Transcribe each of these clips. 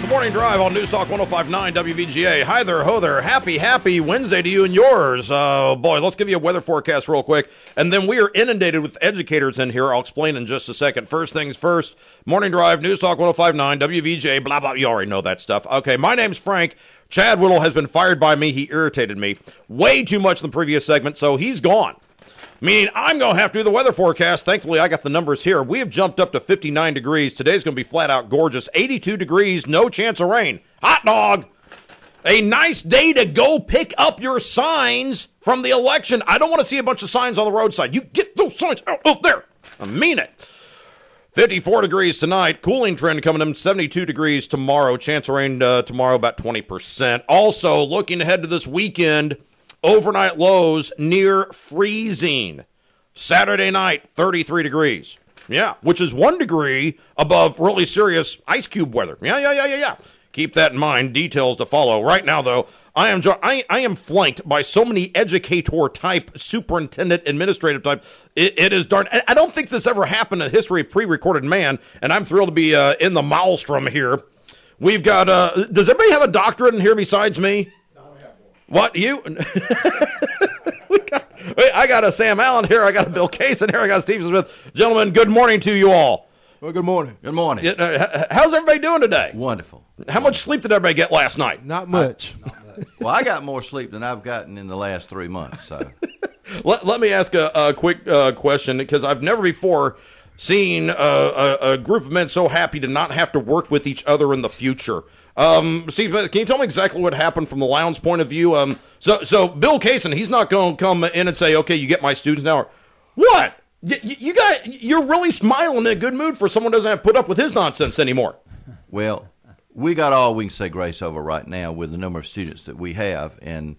the Morning Drive on News Talk 105.9 WVGA. Hi there, ho there. Happy Wednesday to you and yours. Boy, let's give you a weather forecast real quick. And then we are inundated with educators in here. I'll explain in just a second. First things first, Morning Drive, News Talk 105.9 WVGA, blah, blah. You already know that stuff. Okay, my name's Frank. Chad Whittle has been fired by me. He irritated me way too much in the previous segment, so he's gone. Meaning I'm going to have to do the weather forecast. Thankfully, I got the numbers here. We have jumped up to 59 degrees. Today's going to be flat out gorgeous. 82 degrees, no chance of rain. Hot dog. A nice day to go pick up your signs from the election. I don't want to see a bunch of signs on the roadside. You get those signs out there. I mean it. 54 degrees tonight. Cooling trend coming in. 72 degrees tomorrow. Chance of rain tomorrow about 20%. Also, looking ahead to this weekend, overnight lows near freezing. Saturday night, 33 degrees. Yeah, which is 1 degree above really serious ice cube weather. Yeah. Keep that in mind. Details to follow. Right now, though, I am flanked by so many educator type, superintendent, administrative type. It is darn. I don't think this ever happened in the history of pre-recorded man, and I'm thrilled to be in the maelstrom here. We've got. Does everybody have a doctorate in here besides me? What, you? I got a Sam Allen here. I got a Bill Kaysen here. I got Steve Smith. Gentlemen, good morning to you all. Well, good morning. Good morning. How's everybody doing today? Wonderful. How much sleep did everybody get last night? Not much. Well, I got more sleep than I've gotten in the last 3 months. So, let me ask a quick question, because I've never before seen a group of men so happy to not have to work with each other in the future. Steve, can you tell me exactly what happened from the Lions' point of view? So Bill Kaysen, he's not going to come in and say, okay, you get my students now. What? You're really smiling in a good mood for someone who doesn't have to put up with his nonsense anymore. well, we got all we can say grace over right now with the number of students that we have, and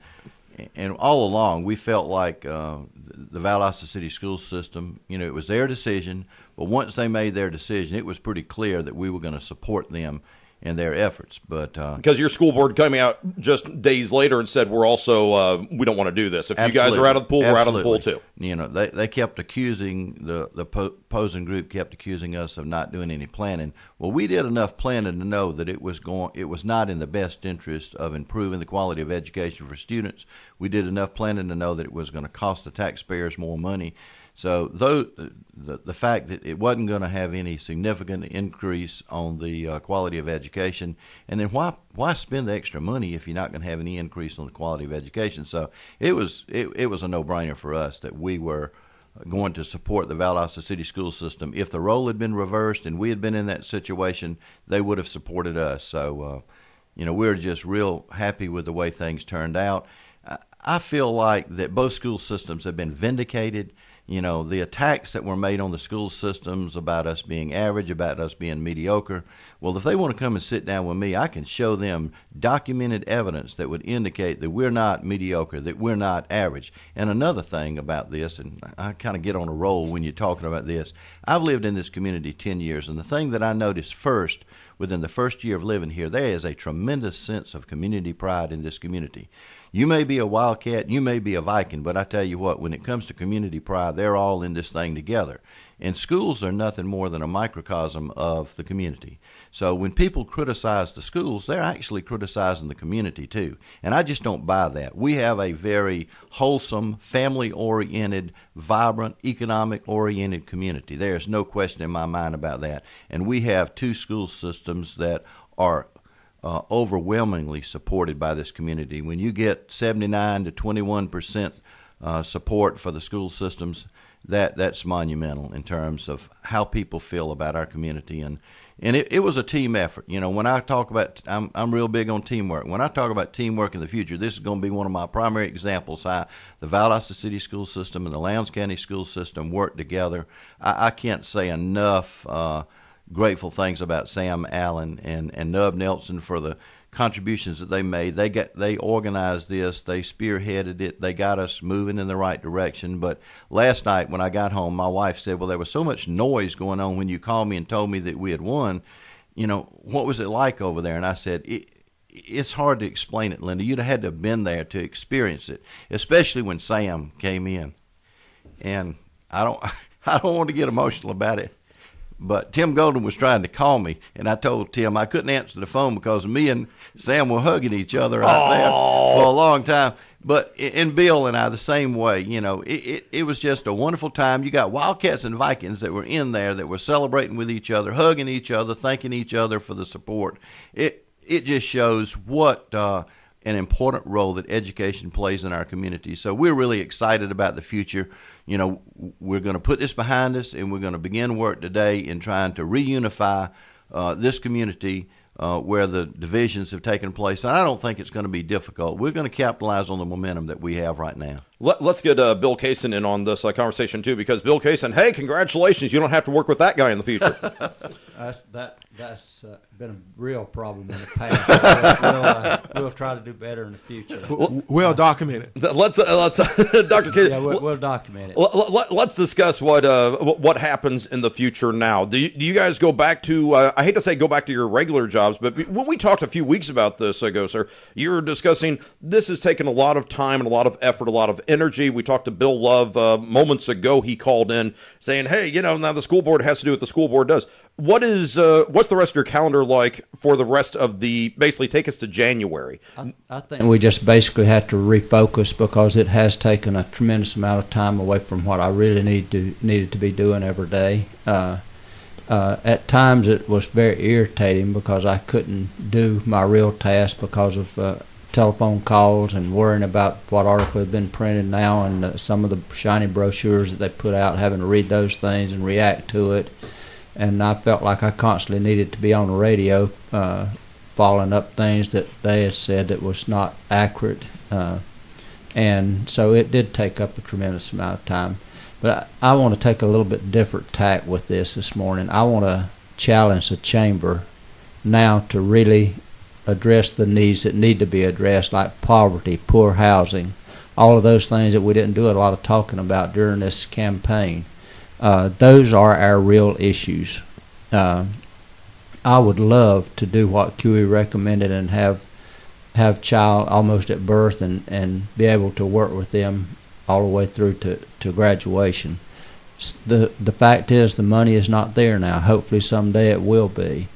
all along we felt like the Valdosta City School System, it was their decision, but once they made their decision, it was pretty clear that we were going to support them in their efforts. But because your school board came out just days later and said, we're also we don't want to do this. If absolutely. You guys are out of the pool, we're out of the pool too. They kept accusing the opposing group kept accusing us of not doing any planning. Well, we did enough planning to know that it was not in the best interest of improving the quality of education for students. We did enough planning to know that it was going to cost the taxpayers more money. So the fact that it wasn't going to have any significant increase on the quality of education, and then why spend the extra money if you're not going to have any increase on the quality of education? So it was a no-brainer for us that we were going to support the Valdosta City School System. If the role had been reversed and we had been in that situation, they would have supported us. So we're just real happy with the way things turned out. I feel like that both school systems have been vindicated. The attacks that were made on the school systems about us being average, about us being mediocre, well, if they want to come and sit down with me, I can show them documented evidence that would indicate that we're not mediocre, that we're not average. And another thing about this, and I kind of get on a roll when you're talking about this, I've lived in this community 10 years, and the thing that I noticed first, within the first year of living here, there is a tremendous sense of community pride in this community. You may be a Wildcat, you may be a Viking, but I tell you what, when it comes to community pride, they're all in this thing together. And schools are nothing more than a microcosm of the community. So when people criticize the schools, they're actually criticizing the community too. And I just don't buy that. We have a very wholesome, family-oriented, vibrant, economic-oriented community. There's no question in my mind about that. And we have two school systems that are overwhelmingly supported by this community. When you get 79 to 21% support for the school systems, that's monumental in terms of how people feel about our community. And it was a team effort. When I talk about, I'm real big on teamwork. When I talk about teamwork in the future, this is going to be one of my primary examples how the Valdosta City School System and the Lowndes County School System work together. I can't say enough grateful things about Sam Allen and Nub Nelson for the contributions that they made. They organized this, they spearheaded it, they got us moving in the right direction. But last night when I got home, my wife said, well, there was so much noise going on when you called me and told me that we had won. What was it like over there? And I said, it's hard to explain it, Linda. You'd have had to have been there to experience it, especially when Sam came in. And I don't want to get emotional about it, But Tim Golden was trying to call me, and I told Tim I couldn't answer the phone because me and Sam were hugging each other out there for a long time. But and Bill and I the same way. You know, it was just a wonderful time. You got Wildcats and Vikings that were in there that were celebrating with each other, hugging each other, thanking each other for the support. It just shows what an important role that education plays in our community. So we're really excited about the future. You know, we're going to put this behind us, and we're going to begin work today in trying to reunify this community where the divisions have taken place. And I don't think it's going to be difficult. We're going to capitalize on the momentum that we have right now. Let's get Bill Kaysen in on this conversation, too, because Bill Kaysen, hey, congratulations. You don't have to work with that guy in the future. That's been a real problem in the past. We'll try to do better in the future. We'll document it. Let's Dr. Kaysen. Yeah, we'll document it. Let's discuss what happens in the future now. Do you guys go back to, I hate to say go back to your regular jobs, but when we talked a few weeks about this, Gosar, you were discussing this has taken a lot of time and a lot of effort, a lot of energy. We talked to Bill Love moments ago. He called in saying, hey, you know, now the school board has to do what the school board does. What's the rest of your calendar like for the rest of basically take us to January? I think we just basically have to refocus because it has taken a tremendous amount of time away from what I really needed to be doing every day. At times it was very irritating because I couldn't do my real task because of telephone calls and worrying about what article had been printed now and some of the shiny brochures that they put out, having to read those things and react to it. And I felt like I constantly needed to be on the radio following up things that they had said that was not accurate. And so it did take up a tremendous amount of time. But I want to take a little bit different tack with this morning. I want to challenge the chamber now to really address the needs that need to be addressed, like poverty, poor housing, all of those things that we didn't do a lot of talking about during this campaign. Those are our real issues. I would love to do what QE recommended and have child almost at birth and be able to work with them all the way through to graduation. The fact is the money is not there now. Hopefully someday it will be.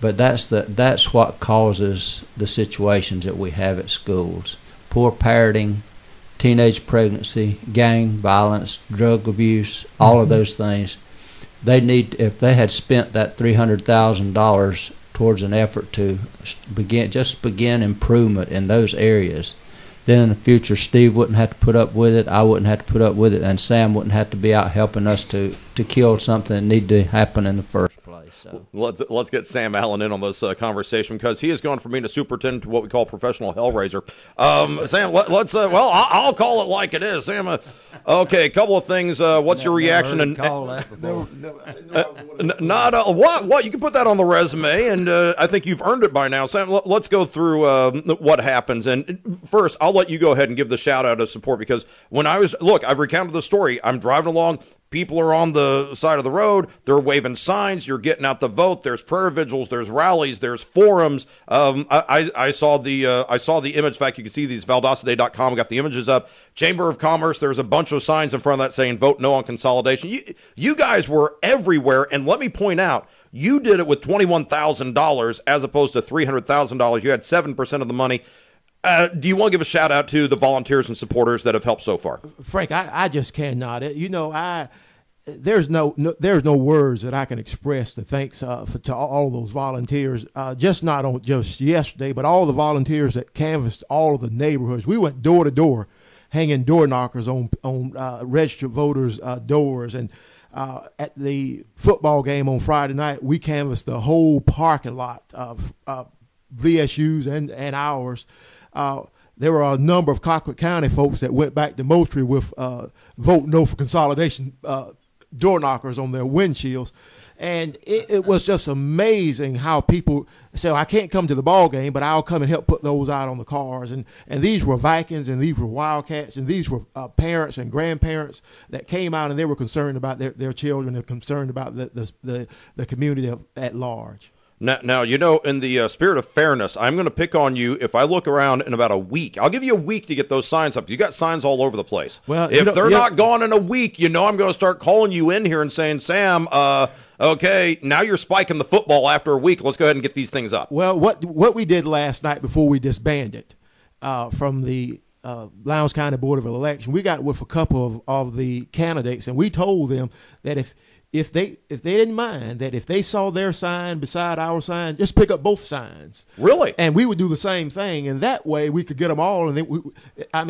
But that's what causes the situations that we have at schools. Poor parenting, teenage pregnancy, gang violence, drug abuse, all of those things. They need, if they had spent that $300,000 towards an effort to begin improvement in those areas, then in the future Steve wouldn't have to put up with it, I wouldn't have to put up with it, and Sam wouldn't have to be out helping us to kill something that needed to happen in the first place. So let's get Sam Allen in on this conversation because he has gone from being a superintendent to what we call professional hellraiser. Sam, let's I'll call it like it is. Sam, okay, a couple of things. What's your reaction? And what you can put that on the resume, and I think you've earned it by now. Sam, let's go through what happens. And first, I'll let you go ahead and give the shout out of support because when I've recounted the story. I'm driving along. People are on the side of the road. They're waving signs. You're getting out the vote. There's prayer vigils. There's rallies. There's forums. I saw the image. In fact, you can see these valdosta.com got the images up. Chamber of Commerce. There's a bunch of signs in front of that saying "Vote No on Consolidation." You guys were everywhere. And let me point out, you did it with $21,000 as opposed to $300,000. You had 7% of the money. Do you want to give a shout out to the volunteers and supporters that have helped so far? Frank, I just cannot. There's no words that I can express the thanks to all those volunteers. Not just yesterday, but all the volunteers that canvassed all of the neighborhoods. We went door to door, hanging door knockers on registered voters' doors, and at the football game on Friday night, we canvassed the whole parking lot of VSU's and ours. There were a number of Colquitt County folks that went back to Moultrie with Vote No for Consolidation door knockers on their windshields. And it was just amazing how people say, I can't come to the ball game, but I'll come and help put those out on the cars. And these were Vikings, and these were Wildcats, and these were parents and grandparents that came out, and they were concerned about their children. They're concerned about the community at large. Now, in the spirit of fairness, I'm going to pick on you if I look around in about a week. I'll give you a week to get those signs up. You got signs all over the place. Well, if they're not gone in a week, I'm going to start calling you in here and saying, Sam, Okay, now you're spiking the football after a week. Let's go ahead and get these things up. Well, what we did last night before we disbanded from the Lowndes County Board of Election, we got with a couple of the candidates, and we told them that if they didn't mind, that if they saw their sign beside our sign, just pick up both signs. Really? And we would do the same thing, and that way we could get them all. And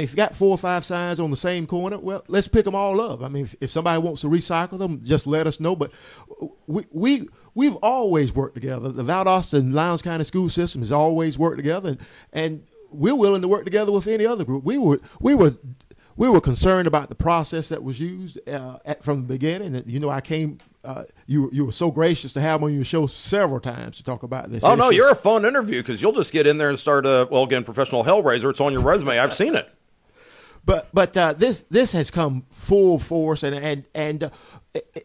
if you got 4 or 5 signs on the same corner, well, let's pick them all up. I mean, if somebody wants to recycle them, just let us know. But we've always worked together. The Valdosta and Lowndes County school system has always worked together, and we're willing to work together with any other group. We were concerned about the process that was used from the beginning. You know, I came. You were so gracious to have me on your show several times to talk about this. Oh, no, you're a fun interview because you'll just get in there and start professional hellraiser. It's on your resume. I've seen it. But this has come full force, and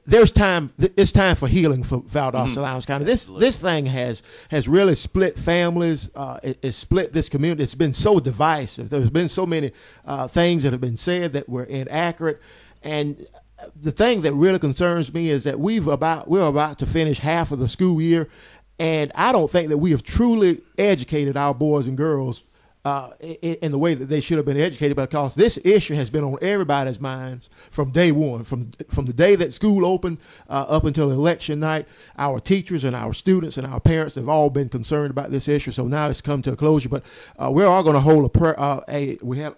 there's time. It's time for healing for Valdosta Lowndes County. This thing has really split families. It's split this community. It's been so divisive. There's been so many things that have been said that were inaccurate, and the thing that really concerns me is that we're about to finish half of the school year, and I don't think that we have truly educated our boys and girls in the way that they should have been educated, because this issue has been on everybody's minds from day one, from the day that school opened up until election night. Our teachers and our students and our parents have all been concerned about this issue. So now it's come to a closure. But we're all going to hold a prayer. We had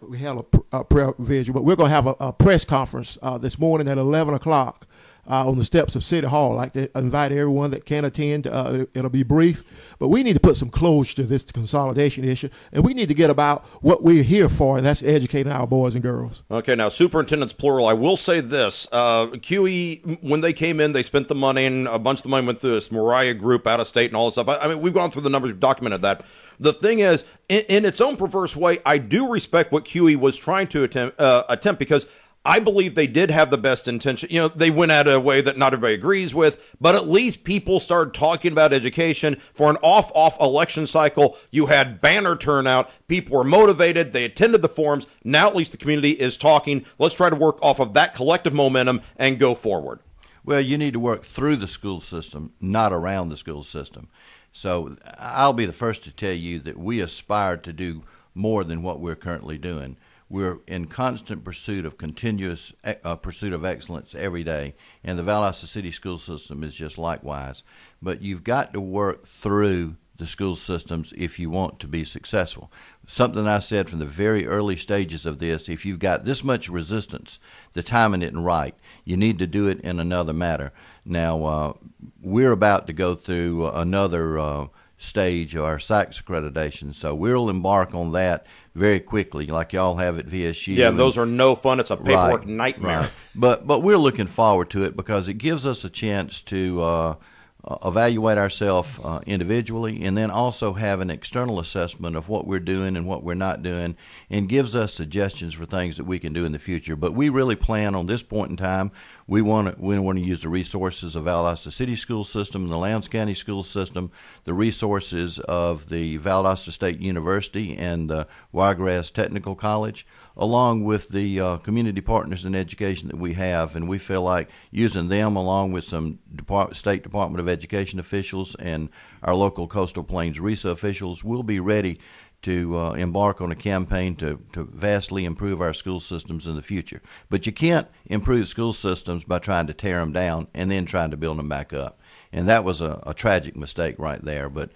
a prayer vigil, but we're going to have a press conference this morning at 11 o'clock. On the steps of City Hall. I'd like to invite everyone that can attend. It'll be brief, but we need to put some closure to this consolidation issue, and we need to get about what we're here for, and that's educating our boys and girls. Okay, now superintendents plural. I will say this: QE, when they came in, they spent the money, and a bunch of the money went through this Mariah group out of state and all this stuff. I mean, we've gone through the numbers, we've documented that. The thing is, in its own perverse way, I do respect what QE was trying to attempt because I believe they did have the best intention. You know, they went at a way that not everybody agrees with, but at least people started talking about education. For an off election cycle, you had banner turnout. People were motivated. They attended the forums. Now at least the community is talking. Let's try to work off of that collective momentum and go forward. Well, you need to work through the school system, not around the school system. So I'll be the first to tell you that we aspire to do more than what we're currently doing. We're in constant pursuit of continuous pursuit of excellence every day, and the Valdosta City school system is just likewise. But you've got to work through the school systems if you want to be successful. Something I said from the very early stages of this: if you've got this much resistance, the timing isn't right. You need to do it in another manner. Now, we're about to go through another stage of our SACS accreditation, so we'll embark on that very quickly, like y'all have at VSU. Yeah, those are no fun. It's a paperwork nightmare. Right. But we're looking forward to it because it gives us a chance to evaluate ourselves individually, and then also have an external assessment of what we're doing and what we're not doing, and gives us suggestions for things that we can do in the future. But we really plan on this point in time, we want to use the resources of Valdosta City School System, the Lowndes County School System, the resources of the Valdosta State University and Wiregrass Technical College, along with the community partners in education that we have, and we feel like using them along with some State Department of Education officials and our local Coastal Plains RESA officials, we'll be ready to embark on a campaign to vastly improve our school systems in the future. But you can't improve school systems by trying to tear them down and then trying to build them back up. And that was a tragic mistake right there. But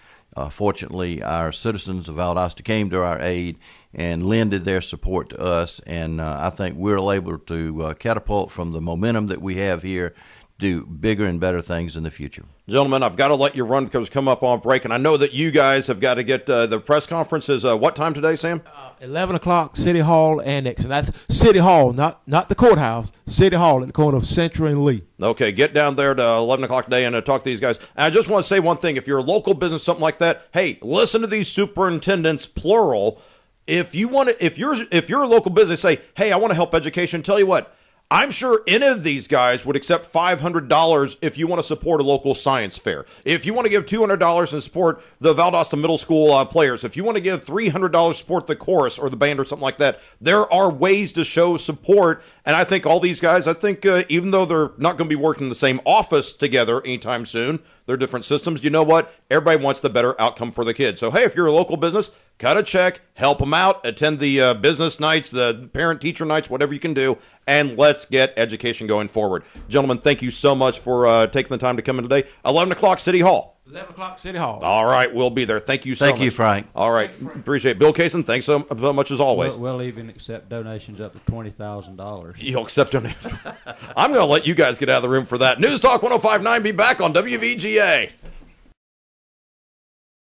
fortunately, our citizens of Valdosta came to our aid and lended their support to us, and I think we're able to catapult from the momentum that we have here, do bigger and better things in the future. Gentlemen, I've got to let you run because it's come up on break, and I know that you guys have got to get the press conference is what time today, Sam? 11 o'clock, City Hall Annex, and that's City Hall, not the courthouse, City Hall at the corner of Central and Lee. Okay, get down there to 11 o'clock today and talk to these guys. And I just want to say one thing. If you're a local business, something like that, hey, listen to these superintendents, plural. If you're a local business, say, hey, I want to help education. Tell you what, I'm sure any of these guys would accept $500 if you want to support a local science fair. If you want to give $200 and support the Valdosta Middle School players, if you want to give $300 to support the chorus or the band or something like that, there are ways to show support. And I think all these guys, even though they're not going to be working in the same office together anytime soon, they're different systems. You know what? Everybody wants the better outcome for the kids. So, hey, if you're a local business, cut a check, help them out, attend the business nights, the parent-teacher nights, whatever you can do, and let's get education going forward. Gentlemen, thank you so much for taking the time to come in today. 11 o'clock, City Hall. 11 o'clock, City Hall. All right, we'll be there. Thank you so much. Thank you, Frank. All right, appreciate it. Bill Kaysen, thanks so much as always. We'll even accept donations up to $20,000. You'll accept donations. I'm going to let you guys get out of the room for that. News Talk 105.9, be back on WVGA.